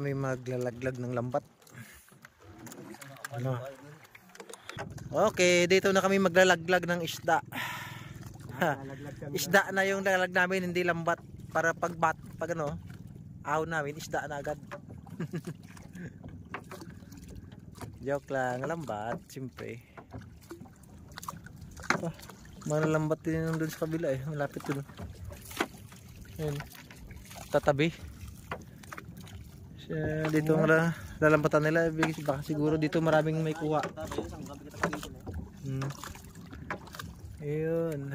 kami maglalaglag ng lambat. Ano? Okay, dito na kami maglalaglag ng isda. Isda na yung lalag namin, hindi lambat. Para pag ano, ahon namin, isda na agad. Joke lang, lambat, siyempre. Mga lambat din doon sa kabila eh, malapit doon. Ayun, tatabi. Dito ang lalambatan nila, baka siguro dito maraming may kuha. Ayun.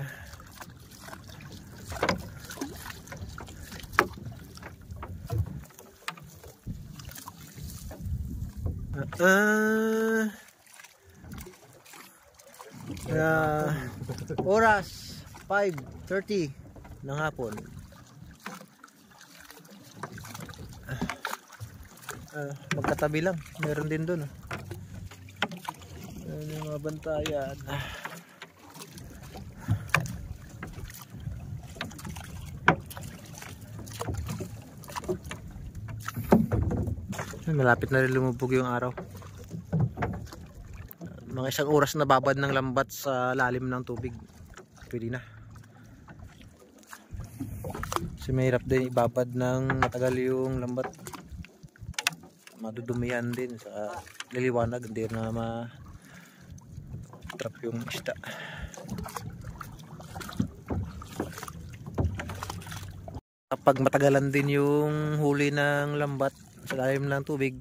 Oras 5:30 ng hapon. Magkatabi lang, meron din doon. Ayan yung mga bantayan. Malapit na rin lumubog yung araw. Mga isang oras na babad ng lambat sa lalim ng tubig. Pwede na. Kasi mahirap din ibabad ng matagal yung lambat. Madudumihan din sa liliwanag, hindi na ma-trap yung isda. Kapag matagalan din yung huli ng lambat sa lalim ng tubig,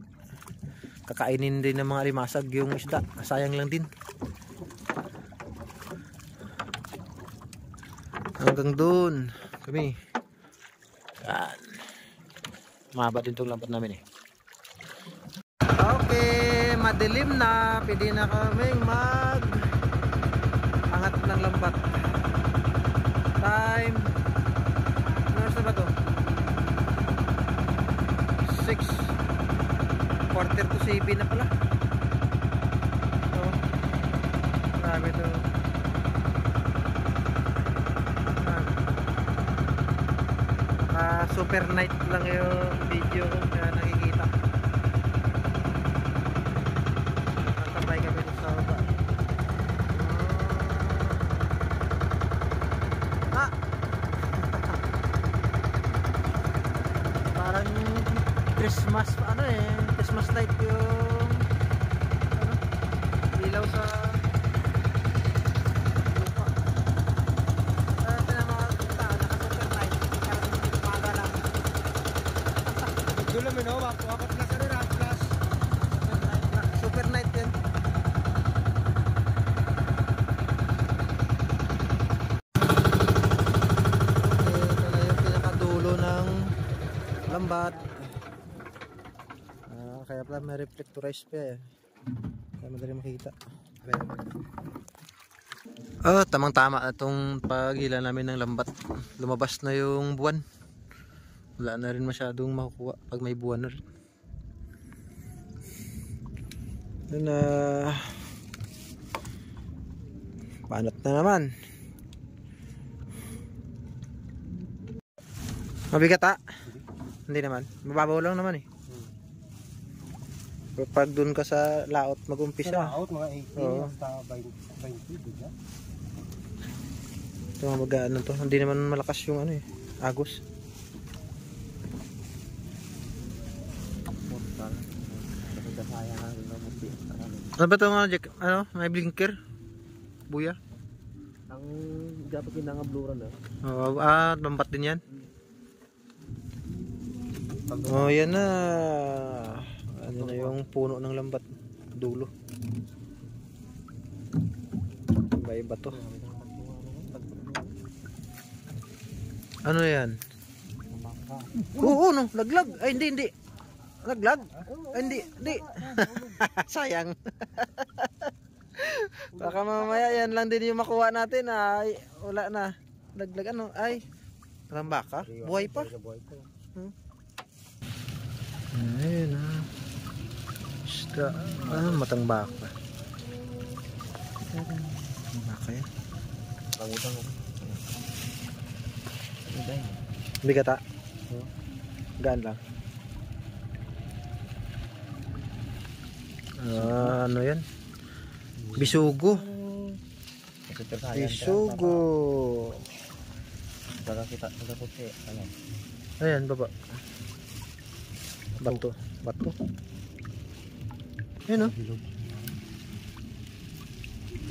kakainin din ng mga limasag yung isda, sayang lang din. Hanggang doon kami. Yan. Mahaba din itong lambat namin eh. Okay, madilim na, pwede na kaming angat ng lambat. Time, ano oras na ba to? 6:45 na pala. So, marami to. Super night lang yung video ko kaya nakikita. Nakatambay kami sa baba. Parang Christmas, Christmas light yung ilaw sa lupa. Naka-super light. Umaga lang. Doon lang yun, wapat na sa rin, plus. Super night yan. Ito na yung pinakadulo ng lambat. Kaya pala may reflectorized pa eh. Kaya madali makikita. Tamang tama itong paghila namin ng lambat. Lumabas na yung buwan. Wala na rin masyadong makukuha pag may buwan na rin. Panat na naman. Mabigat Hindi naman. Mababaw lang naman eh. Pag dun ka sa laot mag-umpisa. Sa laot mga 18 hasta 20 diba? Ito mga magaan to. Hindi naman malakas yung agos. Ano ba ito mga Jack? May blinker? Buya? Ang dapat kinangabluran lambat din yan? Yan na. Ano na yung puno ng lambat, dulo. Iba-iba to. Ano yan? Oo, no, laglag. Ay, hindi. Laglag? Ay, hindi. Sayang. Baka mamaya yan lang din yung makuha natin. Ay, wala na. Laglag ay. Rambaka? Buhay pa? Ayun isda. Matang baka. Baka yan. Pangutang. Bigat Gaan lang. Ano yan? Bisugo. Bisugo. Baga kita, baga puti. Ayan. Ayan, baba. Bato. Bato. Ayan o. Bilog.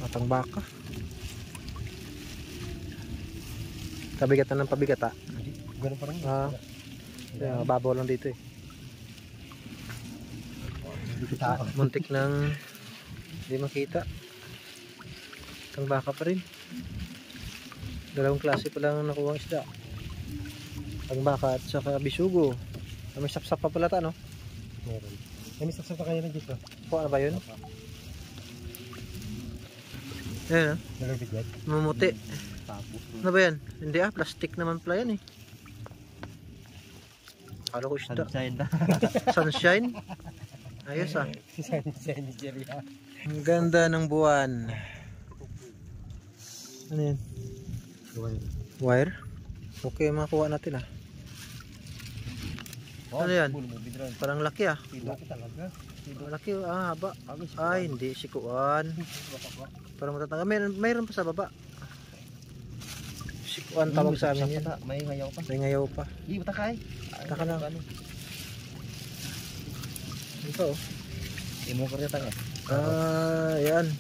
Matang baka. Kabigatan ng pabigata. Ganun pa rin. Kaya babaw lang dito eh. Muntik ng hindi makita. Matang baka pa rin. Dalawang klase pa lang nakuha ang isda. Matang baka at saka bisugo. May sapsap pa pala ta, no? Meron. May sapsap pa kayo na dito. Ano ba yun? Ayan, Nalabigyan. mumuti. Tapos. Ano ba yan? Hindi plastic naman pala yan eh. Akala ko isda. Sunshine. Sunshine? Ayos ah. Sunshine ni Jerry. Ang ganda ng buwan. Ano yan? Wire? Okay, makuha natin ah. Ano yan? Parang laki ah. Laki talaga. Laki haba. Ay, hindi. Sikuan. Parang matatangga. Mayroon pa sa baba. Sikuan tawag sa amin yan. May ngayaw pa. May ngayaw pa. Di ba takay? Taka lang. Ito oh. Imo ko rin tanga. Yan.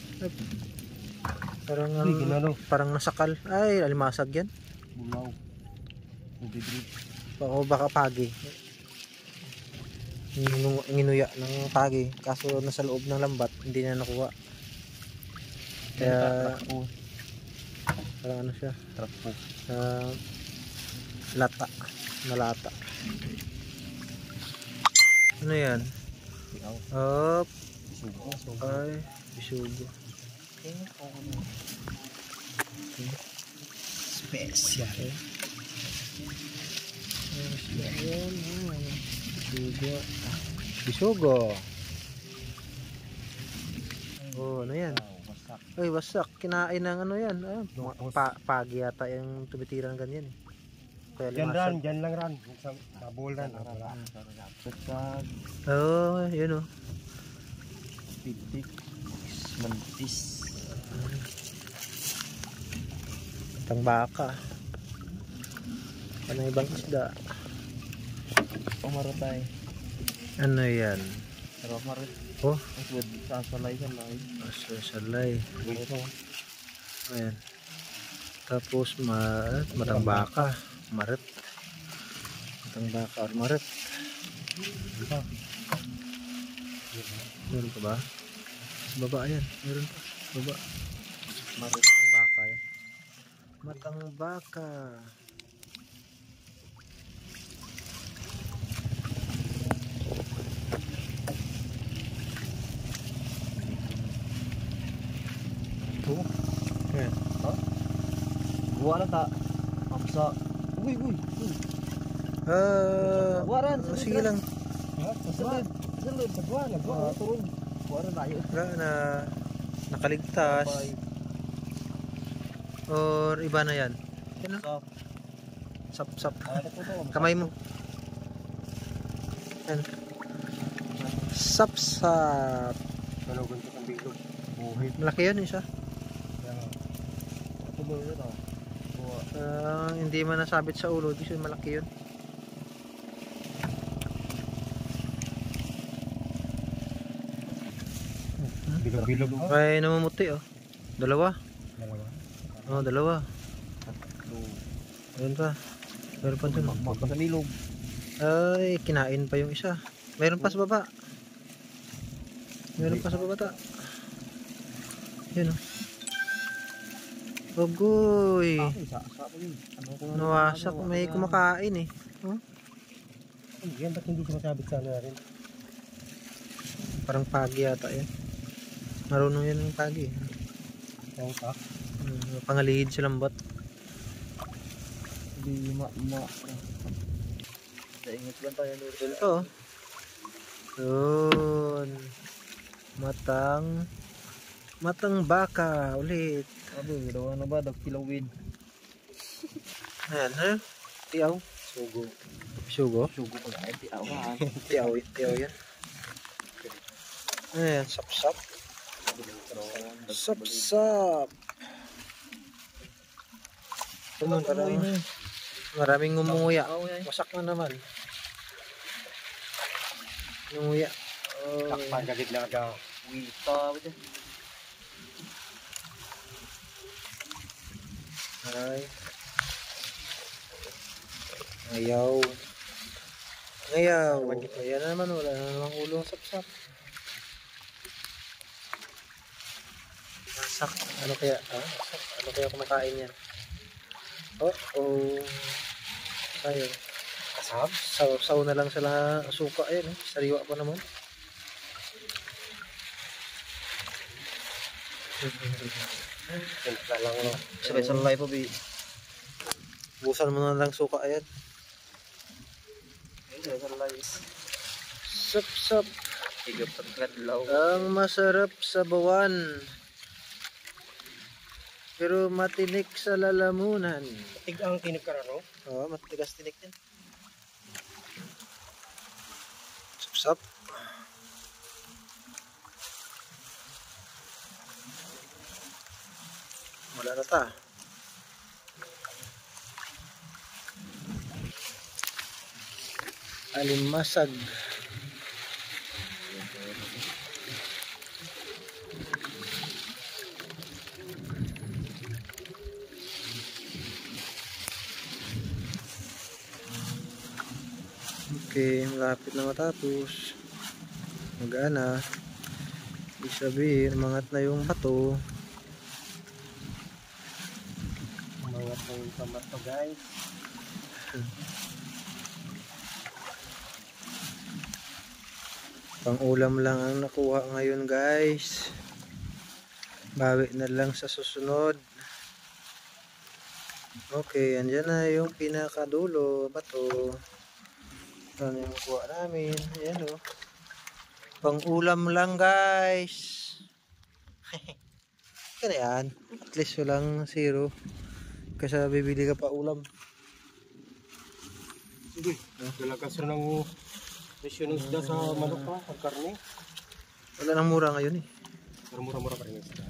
Parang nasakal. Ay, alimasag yan. Bulaw. Ubibig. Baka pagi. Nginuya ng pagi. Kaso nasa loob ng lambat, hindi na nakuha. Kaya parang ano siya? Trapo. Lata. Nalata. Ano yan? Up. Ay, bisugo. Special. Bisugo. Bisugo. Oh, ano yan? Ay, wasak. Kinain ng ano yan. Pagi yata yung tumitiran ganyan eh. Kaya limasag. Dyan lang ran. Sa bowl ran. Oh, yun oh. Pitik. Mantis. Matang baka. Ano ibang isda? Umaratay. Ano yan? Pero marit. Oh, Sasalay ka lang. salay. Ayan. Tapos matang baka. Marit. Matang baka or marit. Meron pa ba? Sa baba yan. Meron pa. Sa baba. Matang baka yan. Matang baka. Ayan. Buwa na ta. Amsa. Uy. Waran. Sige lang. Salud. Sa buwan. Turun. Waran tayo. Nakaligtas. Or iba na yan. Yan o. Sap. Kamay mo. Yan. Sap. Talogan ko ng bilog. Buhit. Malaki yan isa. Tuloy na to. Hindi man nasabit sa ulo. Di siya malaki yun. Bilog. Ay, namumuti oh. Dalawa. Oh, dalawa. Ayun pa. Meron pa dun. Magpa sa bilog. Ay, kinain pa yung isa. Meron pa sa baba. Meron pa sa baba ta. Yun oh. Ogoy. Nawasak. May kumakain eh. Oh? Yan, ba't hindi sumasabit sa ano rin? Parang pagi yata yan. Marunong yan ng pagi. Tawta. Pangalihid sa lambat. Hindi Daingat lang tayo doon. Ito. Yun. Matang baka ulit. Abo, daw ano ba? Dagkilawin. Ayan, ha? Tiyaw. Sugo. Sugo ko na. Tiaw ka. Tiyaw yan. Ayan, sap-sap. Sap-sap. Maraming ngumunguya. Wasak na naman. Ngumunguya. Takpan kagit lang aga. Wita. Ay. Ayaw. Ayaw. Ayan na naman. Wala na namang ulong sap-sap. Masak. Ano kaya? Masak. Ano kaya kumakain yan? Oh. Ayun. Kasab? Saw na lang sila suka. Ayan eh. Sariwa pa naman. Wala lang no. Sabay-sabay po bi. Busan mo na lang suka. Ayan. Sap-sap. Ang masarap sa bawan. Pero matinik sa lalamunan. Tig ang tinig ka no? Oo, matigas tinik yan. Sap-sap. Wala na ta. Alimasag. Okay, malapit na matapos. Mag-ana. Ibig sabihin, umangat na yung bato. Umangat na yung tomato guys. Pang-ulam lang ang nakuha ngayon guys. Bawi na lang sa susunod. Okay, andyan na yung pinakadulo. Bato. Ano yung kuha namin? Ayan o. Pang-ulam lang guys. Kaya yan. At least walang zero. Kasi bibili ka pa ulam. Sige, dalaga sir ng presyo ng isda sa manok pa, ang karne. Wala nang mura ngayon eh. Pero mura-mura pa rin yung isda.